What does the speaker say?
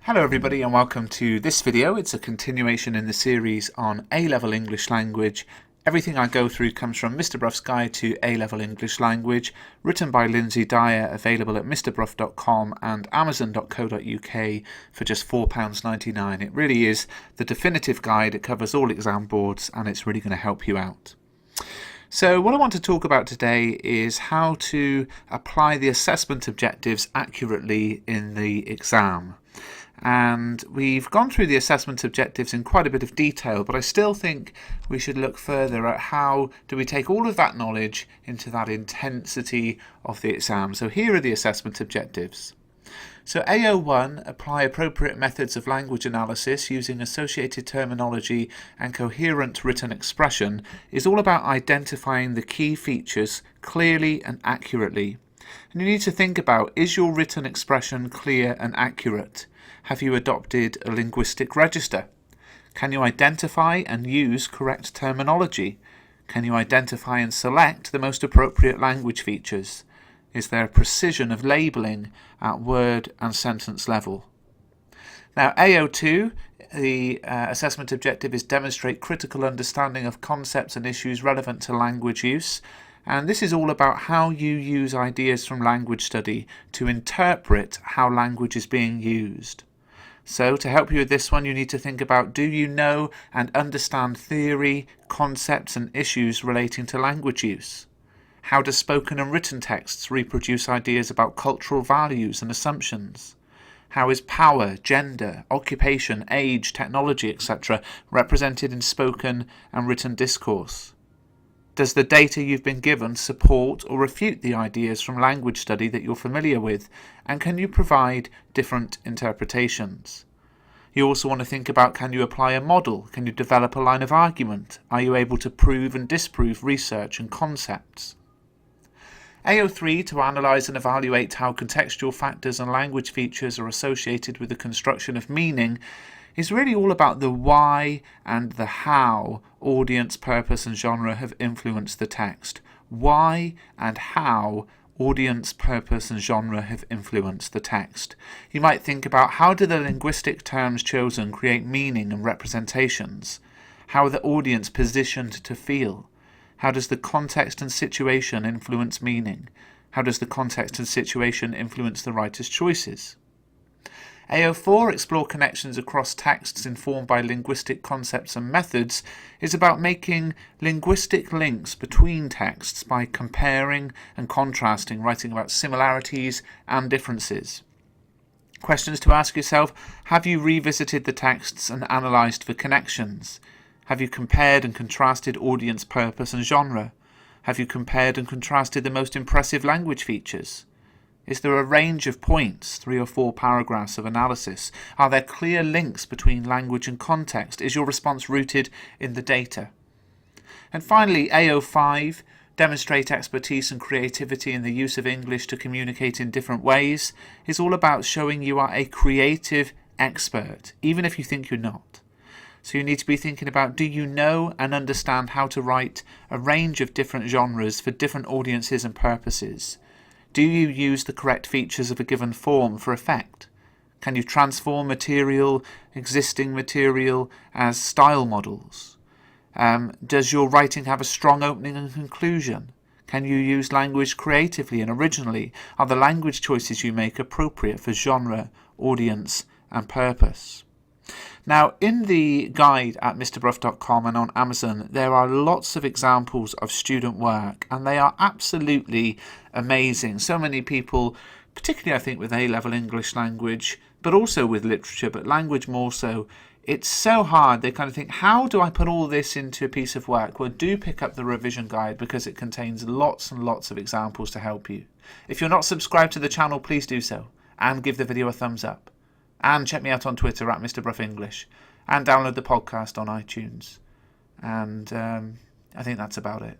Hello everybody and welcome to this video. It's a continuation in the series on A-Level English Language. Everything I go through comes from Mr. Bruff's Guide to A-Level English Language, written by Lindsay Dyer, available at mrbruff.com and amazon.co.uk for just £4.99. It really is the definitive guide. It covers all exam boards and it's really going to help you out. So what I want to talk about today is how to apply the assessment objectives accurately in the exam. And we've gone through the assessment objectives in quite a bit of detail, but I still think we should look further at how do we take all of that knowledge into that intensity of the exam. So here are the assessment objectives. So AO1, apply appropriate methods of language analysis using associated terminology and coherent written expression, is all about identifying the key features clearly and accurately. And you need to think about, is your written expression clear and accurate? Have you adopted a linguistic register? Can you identify and use correct terminology? Can you identify and select the most appropriate language features? Is there a precision of labelling at word and sentence level? Now AO2, the assessment objective is demonstrate critical understanding of concepts and issues relevant to language use. And this is all about how you use ideas from language study to interpret how language is being used. So to help you with this one, you need to think about, do you know and understand theory, concepts and issues relating to language use? How do spoken and written texts reproduce ideas about cultural values and assumptions? How is power, gender, occupation, age, technology, etc. represented in spoken and written discourse? Does the data you've been given support or refute the ideas from language study that you're familiar with, and can you provide different interpretations? You also want to think about, can you apply a model? Can you develop a line of argument? Are you able to prove and disprove research and concepts? AO3, to analyse and evaluate how contextual factors and language features are associated with the construction of meaning, is really all about the why and the how audience, purpose and genre have influenced the text. Why and how audience, purpose and genre have influenced the text. You might think about, how do the linguistic terms chosen create meaning and representations? How are the audience positioned to feel? How does the context and situation influence meaning? How does the context and situation influence the writer's choices? AO4, explore connections across texts informed by linguistic concepts and methods, is about making linguistic links between texts by comparing and contrasting, writing about similarities and differences. Questions to ask yourself: have you revisited the texts and analysed for connections? Have you compared and contrasted audience, purpose and genre? Have you compared and contrasted the most impressive language features? Is there a range of points, 3 or 4 paragraphs of analysis? Are there clear links between language and context? Is your response rooted in the data? And finally, AO5, demonstrate expertise and creativity in the use of English to communicate in different ways, is all about showing you are a creative expert, even if you think you're not. So you need to be thinking about, do you know and understand how to write a range of different genres for different audiences and purposes? Do you use the correct features of a given form for effect? Can you transform existing material as style models? Does your writing have a strong opening and conclusion? Can you use language creatively and originally? Are the language choices you make appropriate for genre, audience and purpose? Now, in the guide at mrbruff.com and on Amazon, there are lots of examples of student work, and they are absolutely amazing. So many people, particularly I think with A-Level English Language, but also with literature, but language more so, it's so hard. They kind of think, how do I put all this into a piece of work? Well, do pick up the revision guide because it contains lots and lots of examples to help you. If you're not subscribed to the channel, please do so, and give the video a thumbs up. And check me out on Twitter at Mr. Bruff English, and download the podcast on iTunes. And I think that's about it.